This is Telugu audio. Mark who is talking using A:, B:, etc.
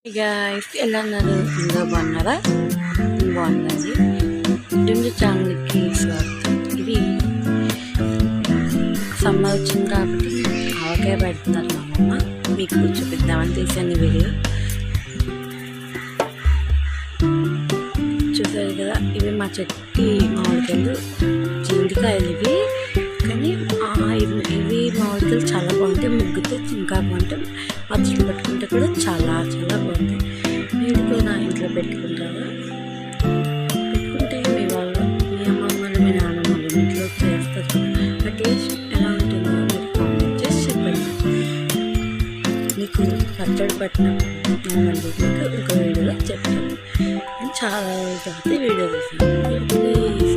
A: గైస్ ఎలా ఉన్నారు? ఇంకా బాగున్నారా? బాగుందండి. రెండు ఛానల్కి స్వాగతం. ఇది సమ్మర్ వచ్చింది కాబట్టి ఆవకాయ పెడుతున్నారు మా అమ్మ. మీకు చూపిద్దామని తీసాను వీడియో. చూసారు కదా, ఇవి మా చెట్టు మామిడికాయలు, చింతకాయలు ఇవి. కానీ ఇవి మామిడికాయలు చాలా బాగుంటాయి. ముగ్గుతో ఇంకా బాగుంటాయి. పచ్చడి పెట్టుకుంటే కూడా చాలా చాలా బాగుంటాయి. మీరు కూడా నా ఇంట్లో పెట్టుకుంటారా? పెట్టుకుంటే మీ వాళ్ళు, మీ అమ్మమ్మలు, మీ నాన్నమ్మలు ఇంట్లో చేస్తారు. ఆ టేస్ట్ ఎలా ఉంటుందో మీరు కామెంట్ చేసి చెప్పండి. మీకు పచ్చడి పట్టిన మళ్ళీ మీకు ఒక వీడియోలో చెప్తాను. నేను చాలా రోజుల తర్వాత వీడియో తీసాను. ప్లీజ్